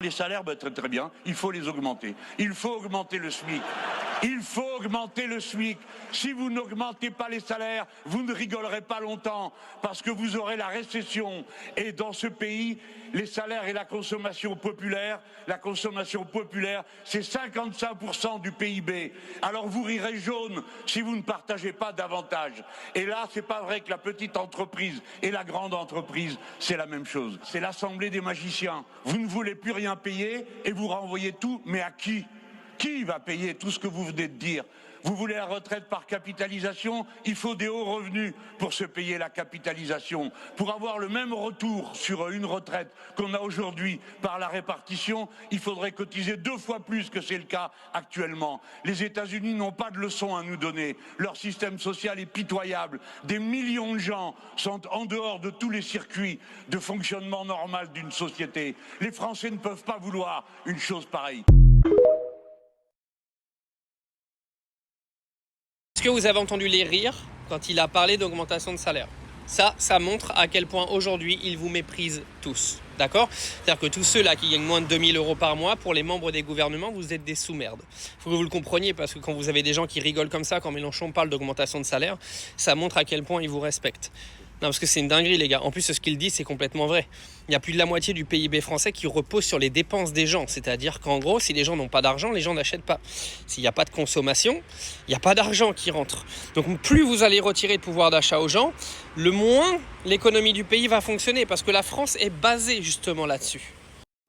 Les salaires, très très bien, il faut les augmenter. Il faut augmenter le SMIC. Il faut augmenter le SMIC. Si vous n'augmentez pas les salaires, vous ne rigolerez pas longtemps, parce que vous aurez la récession. Et dans ce pays, les salaires et la consommation populaire, c'est 55% du PIB. Alors vous rirez jaune si vous ne partagez pas davantage. Et là, c'est pas vrai que la petite entreprise et la grande entreprise, c'est la même chose. C'est l'assemblée des magiciens. Vous ne voulez plus rien payer et vous renvoyez tout, mais à qui ? Qui va payer tout ce que vous venez de dire? Vous voulez la retraite par capitalisation? Il faut des hauts revenus pour se payer la capitalisation. Pour avoir le même retour sur une retraite qu'on a aujourd'hui par la répartition, il faudrait cotiser 2 fois plus que c'est le cas actuellement. Les États-Unis n'ont pas de leçons à nous donner. Leur système social est pitoyable. Des millions de gens sont en dehors de tous les circuits de fonctionnement normal d'une société. Les Français ne peuvent pas vouloir une chose pareille. Est-ce que vous avez entendu les rires quand il a parlé d'augmentation de salaire? Ça montre à quel point aujourd'hui ils vous méprisent tous, d'accord? C'est-à-dire que tous ceux-là qui gagnent moins de 2000 € par mois, pour les membres des gouvernements, vous êtes des sous-merdes. Il faut que vous le compreniez, parce que quand vous avez des gens qui rigolent comme ça, quand Mélenchon parle d'augmentation de salaire, ça montre à quel point ils vous respectent. Non, parce que c'est une dinguerie, les gars. En plus, ce qu'il dit, c'est complètement vrai. Il y a plus de la moitié du PIB français qui repose sur les dépenses des gens. C'est-à-dire qu'en gros, si les gens n'ont pas d'argent, les gens n'achètent pas. S'il n'y a pas de consommation, il n'y a pas d'argent qui rentre. Donc, plus vous allez retirer de pouvoir d'achat aux gens, le moins l'économie du pays va fonctionner. Parce que la France est basée justement là-dessus.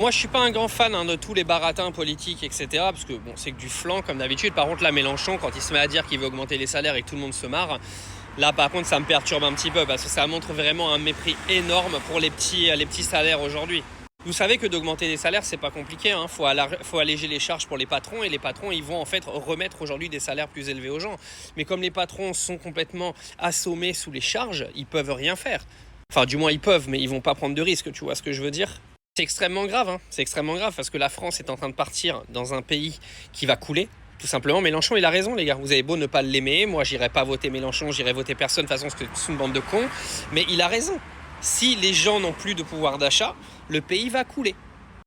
Moi, je suis pas un grand fan de tous les baratins politiques, etc. Parce que bon, c'est que du flan, comme d'habitude. Par contre, là, Mélenchon, quand il se met à dire qu'il veut augmenter les salaires et que tout le monde se marre, là, par contre, ça me perturbe un petit peu parce que ça montre vraiment un mépris énorme pour les petits salaires aujourd'hui. Vous savez que d'augmenter les salaires, c'est pas compliqué. Faut alléger les charges pour les patrons et les patrons, ils vont en fait remettre aujourd'hui des salaires plus élevés aux gens. Mais comme les patrons sont complètement assommés sous les charges, ils peuvent rien faire. Enfin, du moins, ils peuvent, mais ils vont pas prendre de risques. Tu vois ce que je veux dire? C'est extrêmement grave. C'est extrêmement grave parce que la France est en train de partir dans un pays qui va couler. Tout simplement, Mélenchon, il a raison, les gars. Vous avez beau ne pas l'aimer, moi, j'irai pas voter Mélenchon, j'irai voter personne, de toute façon, c'est une bande de cons. Mais il a raison. Si les gens n'ont plus de pouvoir d'achat, le pays va couler.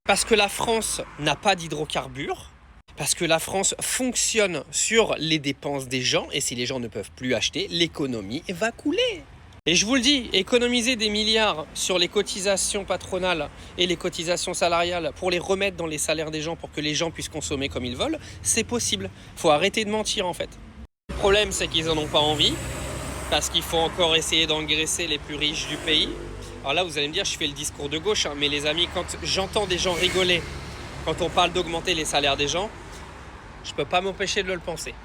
Parce que la France n'a pas d'hydrocarbures, parce que la France fonctionne sur les dépenses des gens, et si les gens ne peuvent plus acheter, l'économie va couler. Et je vous le dis, économiser des milliards sur les cotisations patronales et les cotisations salariales pour les remettre dans les salaires des gens pour que les gens puissent consommer comme ils veulent, c'est possible. Il faut arrêter de mentir en fait. Le problème, c'est qu'ils n'en ont pas envie parce qu'il faut encore essayer d'engraisser les plus riches du pays. Alors là, vous allez me dire, je fais le discours de gauche, mais les amis, quand j'entends des gens rigoler, quand on parle d'augmenter les salaires des gens, je ne peux pas m'empêcher de le penser.